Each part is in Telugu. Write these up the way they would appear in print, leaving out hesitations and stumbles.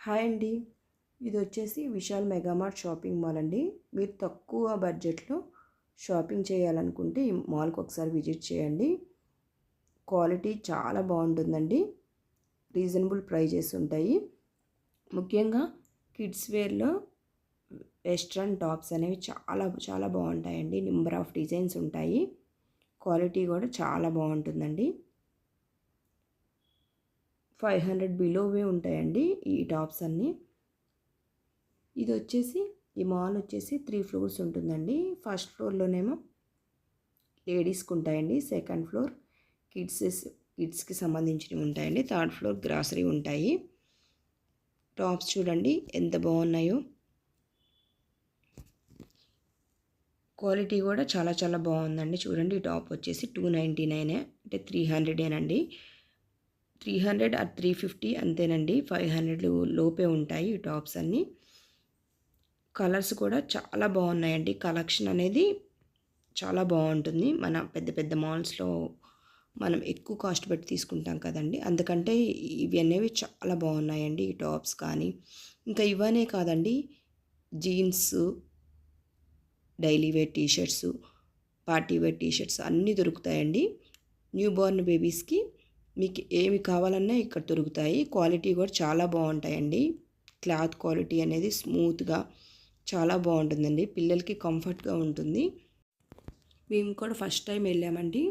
హాయ్ అండి. ఇది వచ్చేసి విశాల్ మెగామార్ట్ షాపింగ్ మాల్ అండి. మీరు తక్కువ బడ్జెట్లో షాపింగ్ చేయాలనుకుంటే ఈ మాల్కి ఒకసారి విజిట్ చేయండి. క్వాలిటీ చాలా బాగుంటుందండి. రీజనబుల్ ప్రైజెస్ ఉంటాయి. ముఖ్యంగా కిడ్స్ వేర్లో వెస్ట్రన్ టాప్స్ అనేవి చాలా చాలా బాగుంటాయండి. నెంబర్ ఆఫ్ డిజైన్స్ ఉంటాయి. క్వాలిటీ కూడా చాలా బాగుంటుందండి. 500 బిలోవే ఉంటాయండి ఈ టాప్స్ అన్నీ. ఇది వచ్చేసి ఈ మాల్ వచ్చేసి 3 ఫ్లోర్స్ ఉంటుందండి. ఫస్ట్ ఫ్లోర్లోనేమో లేడీస్కి ఉంటాయండి. సెకండ్ ఫ్లోర్ కిడ్స్కి సంబంధించినవి ఉంటాయండి. థర్డ్ ఫ్లోర్ గ్రాసరీ ఉంటాయి. టాప్స్ చూడండి ఎంత బాగున్నాయో. క్వాలిటీ కూడా చాలా చాలా బాగుందండి. చూడండి ఈ టాప్ వచ్చేసి 299 అంటే 300 300 ఆర్ 350 అంతేనండి. 500 లోపే ఉంటాయి ఈ టాప్స్ అన్నీ. కలర్స్ కూడా చాలా బాగున్నాయండి. కలెక్షన్ అనేది చాలా బాగుంటుంది. మన పెద్ద పెద్ద మాల్స్లో మనం ఎక్కువ కాస్ట్ పెట్టి తీసుకుంటాం కదండి, అందుకంటే ఇవి అనేవి చాలా బాగున్నాయండి. ఈ టాప్స్ కానీ ఇంకా ఇవనే కాదండి, jeans, daily wear t-shirts, party wear t-shirts అన్నీ దొరుకుతాయండి. న్యూ బోర్న్ బేబీస్కి మీకు ఏమి కావాలన్నా ఇక్కడ దొరుకుతాయి. క్వాలిటీ కూడా చాలా బాగుంటాయండి. క్లాత్ క్వాలిటీ అనేది స్మూత్గా చాలా బాగుంటుందండి. పిల్లలకి కంఫర్ట్గా ఉంటుంది. మేము కూడా ఫస్ట్ టైం వెళ్ళామండి.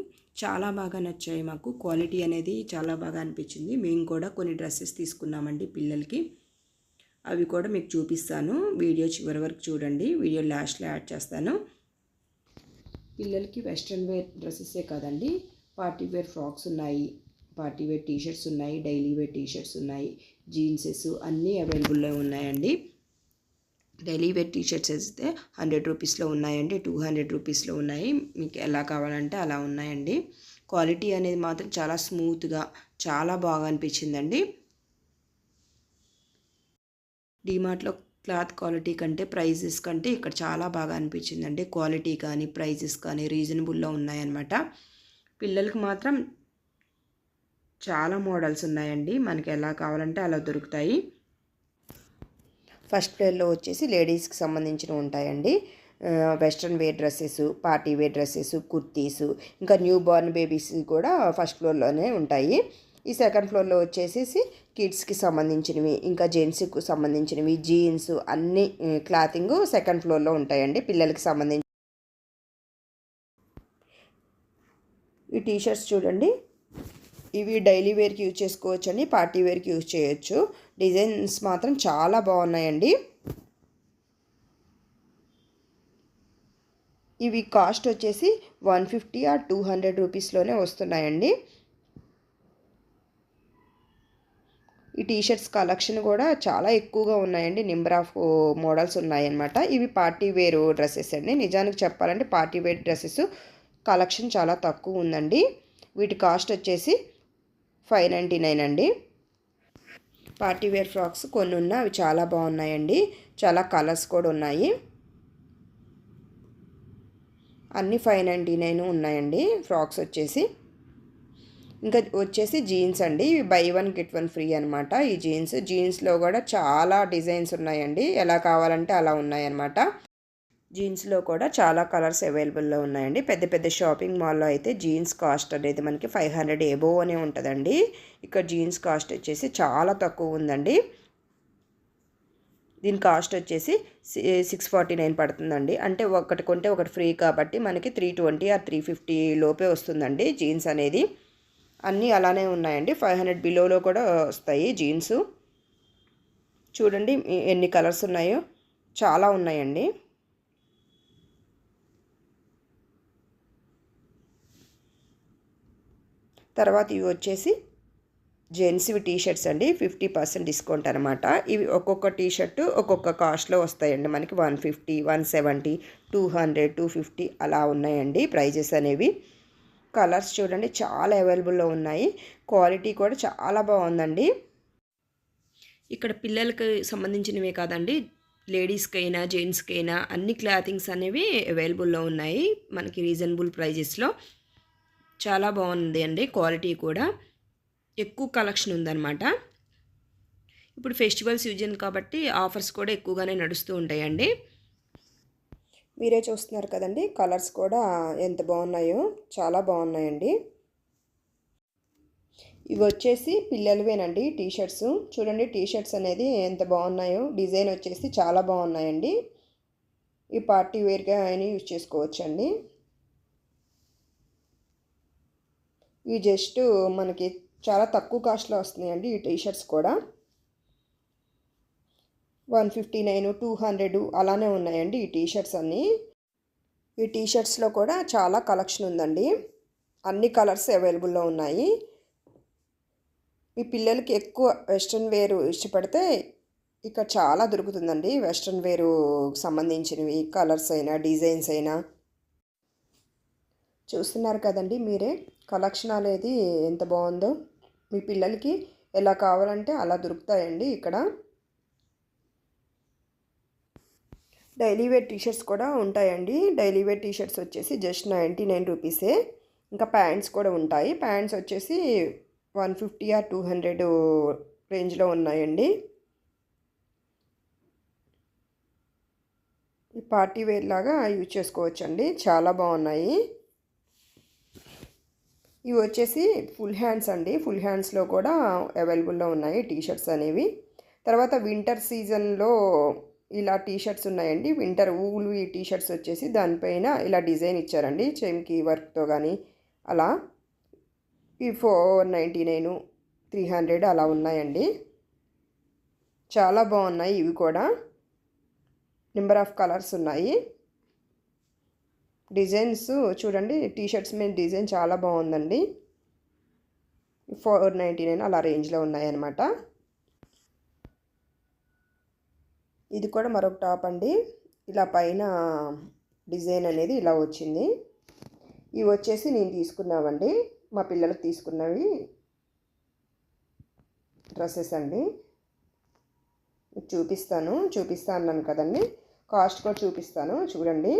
చాలా బాగా నచ్చాయి మాకు. క్వాలిటీ అనేది చాలా బాగా అనిపించింది. మేము కూడా కొన్ని డ్రెస్సెస్ తీసుకున్నామండి పిల్లలకి. అవి కూడా మీకు చూపిస్తాను. వీడియో చివరి వరకు చూడండి. వీడియో లాస్ట్లో యాడ్ చేస్తాను. పిల్లలకి వెస్ట్రన్ వేర్ డ్రెస్సెసే కాదండి, పార్టీ వేర్ ఫ్రాక్స్ ఉన్నాయి, పార్టీ వేర్ టీషర్ట్స్ ఉన్నాయి, డైలీ వేర్ టీషర్ట్స్ ఉన్నాయి, జీన్సెస్ అన్నీ అవైలబుల్లో ఉన్నాయండి. డైలీ వేర్ టీషర్ట్స్ అయితే 100 రూపీస్లో ఉన్నాయండి, 200 రూపీస్లో ఉన్నాయి. మీకు ఎలా కావాలంటే అలా ఉన్నాయండి. క్వాలిటీ అనేది మాత్రం చాలా స్మూత్గా చాలా బాగా అనిపించిందండి. డీమార్ట్లో క్లాత్ క్వాలిటీ కంటే ప్రైజెస్ కంటే ఇక్కడ చాలా బాగా అనిపించిందండి. క్వాలిటీ కానీ ప్రైజెస్ కానీ రీజనబుల్లో ఉన్నాయన్నమాట. పిల్లలకి మాత్రం చాలా మోడల్స్ ఉన్నాయండి. మనకి ఎలా కావాలంటే అలా దొరుకుతాయి. ఫస్ట్ ఫ్లోర్లో వచ్చేసి లేడీస్కి సంబంధించినవి ఉంటాయండి. Western wear dresses, party wear dresses, kurtis, ఇంకా న్యూ బోర్న్ బేబీస్ కూడా ఫస్ట్ ఫ్లోర్లోనే ఉంటాయి. ఈ సెకండ్ ఫ్లోర్లో వచ్చేసి కిడ్స్కి సంబంధించినవి, ఇంకా జెంట్స్కి సంబంధించినవి, జీన్స్ అన్ని క్లాతింగ్ సెకండ్ ఫ్లోర్లో ఉంటాయండి. పిల్లలకి సంబంధించి ఈ టీషర్ట్స్ చూడండి, ఇవి డైలీ వేర్కి యూజ్ చేసుకోవచ్చు అండి, పార్టీ వేర్కి యూజ్ చేయొచ్చు. డిజైన్స్ మాత్రం చాలా బాగున్నాయండి. ఇవి కాస్ట్ వచ్చేసి 150 ఆర్ 200 రూపీస్లోనే వస్తున్నాయండి. ఈ టీషర్ట్స్ కలెక్షన్ కూడా చాలా ఎక్కువగా ఉన్నాయండి. నెంబర్ ఆఫ్ మోడల్స్ ఉన్నాయన్నమాట. ఇవి పార్టీ వేర్ డ్రెస్సెస్ అండి. నిజానికి చెప్పాలంటే పార్టీ వేర్ డ్రెస్సెస్ కలెక్షన్ చాలా తక్కువ ఉందండి. వీటి కాస్ట్ వచ్చేసి 599 అండి. పార్టీ వేర్ ఫ్రాక్స్ కొన్ని ఉన్నాయి, అవి చాలా బాగున్నాయండి. చాలా కలర్స్ కూడా ఉన్నాయి. అన్నీ 599 ఉన్నాయండి ఫ్రాక్స్ వచ్చేసి. ఇంకా వచ్చేసి జీన్స్ అండి. ఇవి బై 1 గెట్ 1 ఫ్రీ అనమాట. ఈ జీన్స్లో కూడా చాలా డిజైన్స్ ఉన్నాయండి. ఎలా కావాలంటే అలా ఉన్నాయన్నమాట. జీన్స్లో కూడా చాలా కలర్స్ అవైలబుల్లో ఉన్నాయండి. పెద్ద పెద్ద షాపింగ్ మాల్లో అయితే జీన్స్ కాస్ట్ అనేది మనకి 500 ఎబోవ్ అనే ఉంటుందండి. ఇక్కడ జీన్స్ కాస్ట్ వచ్చేసి చాలా తక్కువ ఉందండి. దీని కాస్ట్ వచ్చేసి 649 పడుతుందండి. అంటే ఒకటి కొంటే ఒకటి ఫ్రీ కాబట్టి మనకి 320 ఆర్ 350 లోపే వస్తుందండి జీన్స్ అనేది. అన్నీ అలానే ఉన్నాయండి. 500 బిలోలో కూడా వస్తాయి జీన్స్. చూడండి ఎన్ని కలర్స్ ఉన్నాయో, చాలా ఉన్నాయండి. తర్వాత ఇవి వచ్చేసి జెంట్స్వి టీషర్ట్స్ అండి. 50% డిస్కౌంట్ అనమాట. ఇవి ఒక్కొక్క టీషర్ట్ ఒక్కొక్క కాస్ట్లో వస్తాయండి. మనకి 150, 170, 200, 250 అలా ఉన్నాయండి ప్రైజెస్ అనేవి. కలర్స్ చూడండి చాలా అవైలబుల్లో ఉన్నాయి. క్వాలిటీ కూడా చాలా బాగుందండి. ఇక్కడ పిల్లలకి సంబంధించినవే కాదండి, లేడీస్కి అయినా జెంట్స్కి అయినా అన్ని క్లాతింగ్స్ అనేవి అవైలబుల్లో ఉన్నాయి మనకి రీజనబుల్ ప్రైజెస్లో. చాలా బాగుంది అండి. క్వాలిటీ కూడా ఎక్కువ కలెక్షన్ ఉందన్నమాట. ఇప్పుడు ఫెస్టివల్ సీజన్ కాబట్టి ఆఫర్స్ కూడా ఎక్కువగానే నడుస్తూ ఉంటాయండి. మీరే చూస్తున్నారు కదండి, కలర్స్ కూడా ఎంత బాగున్నాయో, చాలా బాగున్నాయండి. ఇవి వచ్చేసి పిల్లలవేనండి టీ షర్ట్స్. చూడండి టీ షర్ట్స్ అనేది ఎంత బాగున్నాయో, డిజైన్ వచ్చేసి చాలా బాగున్నాయండి. ఈ పార్టీ వేర్గా అయినా యూజ్ చేసుకోవచ్చండి. ఇవి జస్ట్ మనకి చాలా తక్కువ కాస్ట్లో వస్తున్నాయండి ఈ టీ షర్ట్స్ కూడా. 159, 200 అలానే ఉన్నాయండి ఈ టీ షర్ట్స్ అన్నీ. ఈ టీ షర్ట్స్లో కూడా చాలా కలెక్షన్ ఉందండి. అన్ని కలర్స్ అవైలబుల్లో ఉన్నాయి. మీ పిల్లలకి ఎక్కువ వెస్ట్రన్ వేర్ ఇష్టపడితే ఇక్కడ చాలా దొరుకుతుందండి. వెస్ట్రన్ వేరు సంబంధించినవి కలర్స్ అయినా డిజైన్స్ అయినా. చూస్తున్నారు కదండి మీరే, కలెక్షన్ అనేది ఎంత బాగుందో. మీ పిల్లలకి ఎలా కావాలంటే అలా దొరుకుతాయండి ఇక్కడ. డైలీ వేర్ టీషర్ట్స్ కూడా ఉంటాయండి. డైలీ వేర్ టీషర్ట్స్ వచ్చేసి జస్ట్ 99 రూపీసే. ఇంకా ప్యాంట్స్ కూడా ఉంటాయి. ప్యాంట్స్ వచ్చేసి 150 ఆర్ 200 రేంజ్లో ఉన్నాయండి. ఈ పార్టీ వేర్ లాగా యూజ్ చేసుకోవచ్చండి, చాలా బాగున్నాయి. ఇవి వచ్చేసి ఫుల్ హ్యాండ్స్ అండి. ఫుల్ హ్యాండ్స్లో కూడా అవైలబుల్లో ఉన్నాయి టీషర్ట్స్ అనేవి. తర్వాత వింటర్ సీజన్లో ఇలా టీషర్ట్స్ ఉన్నాయండి. వింటర్ ఊలు ఈ టీషర్ట్స్ వచ్చేసి దానిపైన ఇలా డిజైన్ ఇచ్చారండి, చెమ్కి వర్క్తో కానీ అలా. ఈ 499, 300 అలా ఉన్నాయండి. చాలా బాగున్నాయి ఇవి కూడా. నెంబర్ ఆఫ్ కలర్స్ ఉన్నాయి. డిజైన్స్ చూడండి, టీషర్ట్స్ మీద డిజైన్ చాలా బాగుందండి. 499 అలా రేంజ్లో ఉన్నాయన్నమాట. ఇది కూడా మరొక టాప్ అండి. ఇలా పైన డిజైన్ అనేది ఇలా వచ్చింది. ఇవి వచ్చేసి నేను తీసుకున్నామండి, మా పిల్లలకు తీసుకున్నవి డ్రెస్సెస్ అండి. చూపిస్తాను అన్నాను కదండి, కాస్ట్ కూడా చూపిస్తాను చూడండి.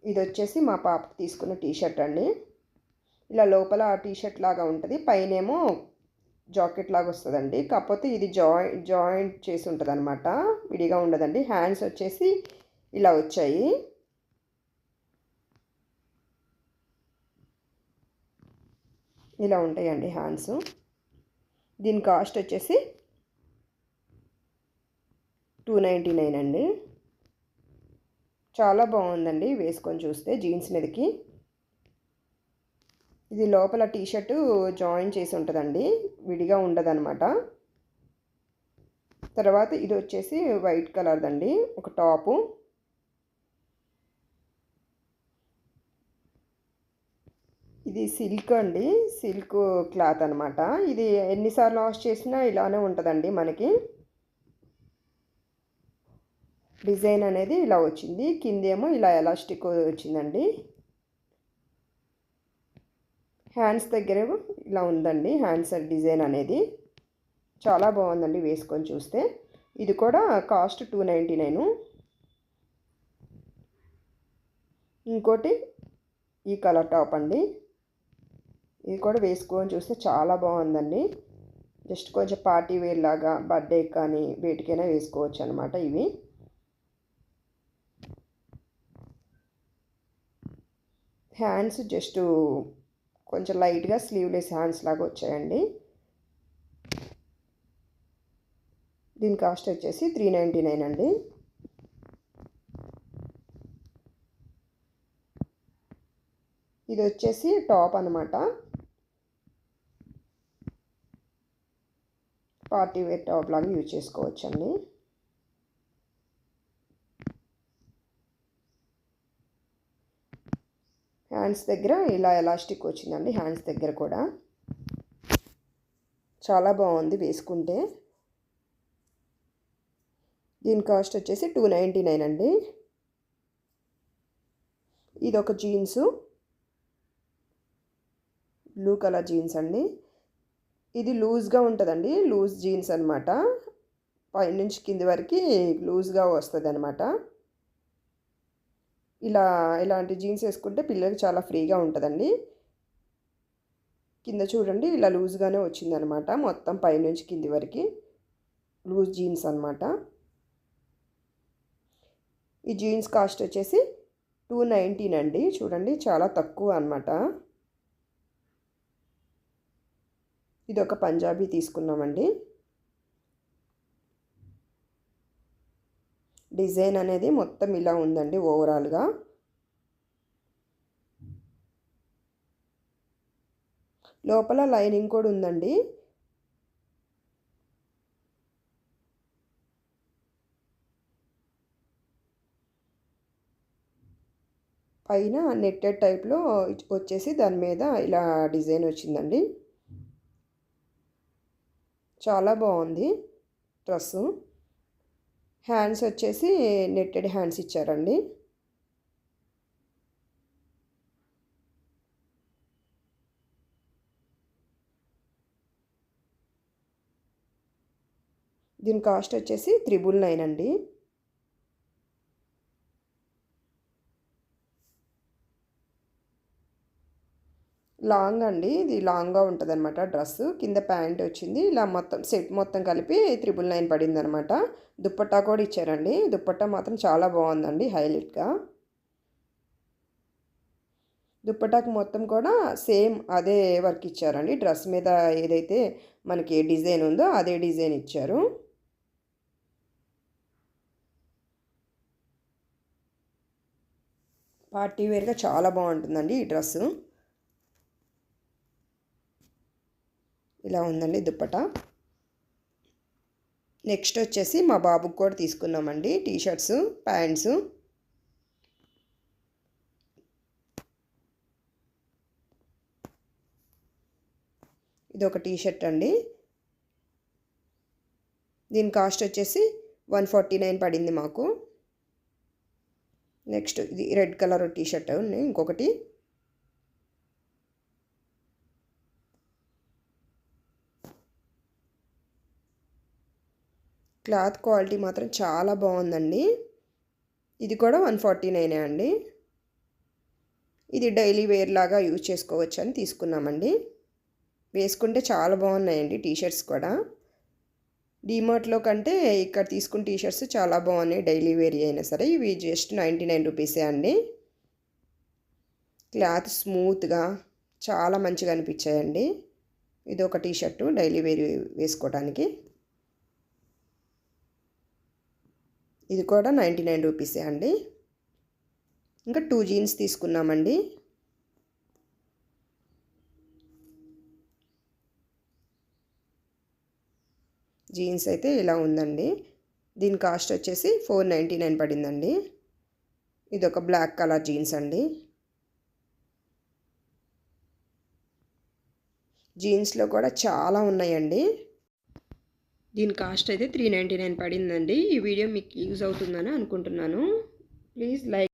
ఇది వచ్చేసి మా పాపకు తీసుకున్న టీషర్ట్ అండి. ఇలా లోపల టీషర్ట్ లాగా ఉంటుంది, పైనేమో జాకెట్ లాగా వస్తుందండి. కాకపోతే ఇది జాయింట్ చేసి ఉంటుంది అనమాట, విడిగా ఉండదండి. హ్యాండ్స్ వచ్చేసి ఇలా వచ్చాయి. ఇలా ఉంటాయండి హ్యాండ్స్. దీని కాస్ట్ వచ్చేసి 299 అండి. చాలా బాగుందండి వేసుకొని చూస్తే జీన్స్ మీదకి. ఇది లోపల టీషర్టు జాయిన్ చేసి ఉంటుందండి, విడిగా ఉండదన్నమాట. తర్వాత ఇది వచ్చేసి వైట్ కలర్దండి ఒక టాపు. ఇది సిల్క్ అండి, సిల్క్ క్లాత్ అనమాట. ఇది ఎన్నిసార్లు వాష్ చేసినా ఇలానే ఉంటుందండి మనకి. డిజైన్ అనేది ఇలా వచ్చింది, కిందేమో ఇలా ఎలాస్టిక్ వచ్చిందండి. హ్యాండ్స్ దగ్గర ఇలా ఉందండి, హ్యాండ్స్ డిజైన్ అనేది చాలా బాగుందండి వేసుకొని చూస్తే. ఇది కూడా కాస్ట్ 299. ఇంకోటి ఈ కలర్ టాప్ అండి. ఇది కూడా వేసుకొని చూస్తే చాలా బాగుందండి. జస్ట్ కొంచెం పార్టీ వేర్ లాగా బర్త్డే కానీ వేటికైనా వేసుకోవచ్చు అనమాట. ఇవి హ్యాండ్స్ జస్ట్ కొంచెం లైట్గా స్లీవ్లెస్ హ్యాండ్స్ లాగా వచ్చాయండి. దీని కాస్ట్ వచ్చేసి 399 అండి. ఇది వచ్చేసి టాప్ అనమాట, పార్టీ వేర్ టాప్ లాగా యూజ్ చేసుకోవచ్చండి. హ్యాండ్స్ దగ్గర ఇలా ఎలాస్టిక్ వచ్చిందండి, హ్యాండ్స్ దగ్గర కూడా చాలా బాగుంది వేసుకుంటే. దీని కాస్ట్ వచ్చేసి 299 అండి. ఇది ఒక జీన్సు, బ్లూ కలర్ జీన్స్ అండి. ఇది లూజ్గా ఉంటుందండి, లూజ్ జీన్స్ అనమాట. పైనుంచి కింది వరకు లూజ్గా వస్తుంది అనమాట. ఇలాంటి జీన్స్ వేసుకుంటే పిల్లలకి చాలా ఫ్రీగా ఉంటుందండి. కింద చూడండి ఇలా లూజ్గానే వచ్చిందనమాట, మొత్తం పైనుంచి కింది వరకు లూజ్ జీన్స్ అనమాట. ఈ జీన్స్ కాస్ట్ వచ్చేసి 219 అండి. చూడండి చాలా తక్కువ అనమాట. ఇది ఒక పంజాబీ తీసుకున్నామండి. డిజైన్ అనేది మొత్తం ఇలా ఉందండి ఓవరాల్గా. లోపల లైనింగ్ కూడా ఉందండి. పైన నెట్టెడ్ టైప్లో వచ్చేసి దాని మీద ఇలా డిజైన్ వచ్చిందండి. చాలా బాగుంది డ్రెస్సు. హ్యాండ్స్ వచ్చేసి నెట్టెడ్ హ్యాండ్స్ ఇచ్చారండి. దీని కాస్ట్ వచ్చేసి 999 అండి. లాంగ్ అండి, ఇది లాంగ్గా ఉంటుంది అనమాట డ్రెస్సు. కింద ప్యాంట్ వచ్చింది, ఇలా మొత్తం సెట్ మొత్తం కలిపి 999 పడింది అనమాట. దుప్పట్టా కూడా ఇచ్చారండి. దుప్పట్టా మాత్రం చాలా బాగుందండి, హైలైట్గా. దుప్పటాకు మొత్తం కూడా సేమ్ అదే వర్క్ ఇచ్చారండి. డ్రెస్ మీద ఏదైతే మనకి డిజైన్ ఉందో అదే డిజైన్ ఇచ్చారు. పార్టీ వేర్గా చాలా బాగుంటుందండి ఈ డ్రెస్సు. ఇలా ఉందండి దుప్పట. నెక్స్ట్ వచ్చేసి మా బాబుకి కూడా తీసుకున్నామండి టీషర్ట్స్, ప్యాంట్స్. ఇది ఒక టీషర్ట్ అండి. దీని కాస్ట్ వచ్చేసి 149 పడింది మాకు. నెక్స్ట్ ఇది రెడ్ కలర్ టీషర్ట్ ఇంకొకటి. క్లాత్ క్వాలిటీ మాత్రం చాలా బాగుందండి. ఇది కూడా 149 అండి. ఇది డైలీ వేర్ లాగా యూజ్ చేసుకోవచ్చు అని తీసుకున్నామండి. వేసుకుంటే చాలా బాగున్నాయండి టీషర్ట్స్ కూడా. డీమార్ట్లో కంటే ఇక్కడ తీసుకున్న టీషర్ట్స్ చాలా బాగున్నాయి, డైలీ వేర్ అయినా సరే. ఇవి జస్ట్ 99 రూపీసే అండి. క్లాత్ స్మూత్గా చాలా మంచిగా అనిపించాయండి. ఇది ఒక టీషర్టు డైలీ వేర్ వేసుకోవడానికి. ఇది కూడా 99 రూపీసే అండి. ఇంకా 2 జీన్స్ తీసుకున్నామండి. జీన్స్ అయితే ఇలా ఉందండి. దీని కాస్ట్ వచ్చేసి 499 పడిందండి. ఇది ఒక బ్లాక్ కలర్ జీన్స్ అండి. జీన్స్లో కూడా చాలా ఉన్నాయండి. దీని కాస్ట్ అయితే 399 పడిందండి. ఈ వీడియో మీకు యూజ్ అవుతుందని అనుకుంటున్నాను. Please like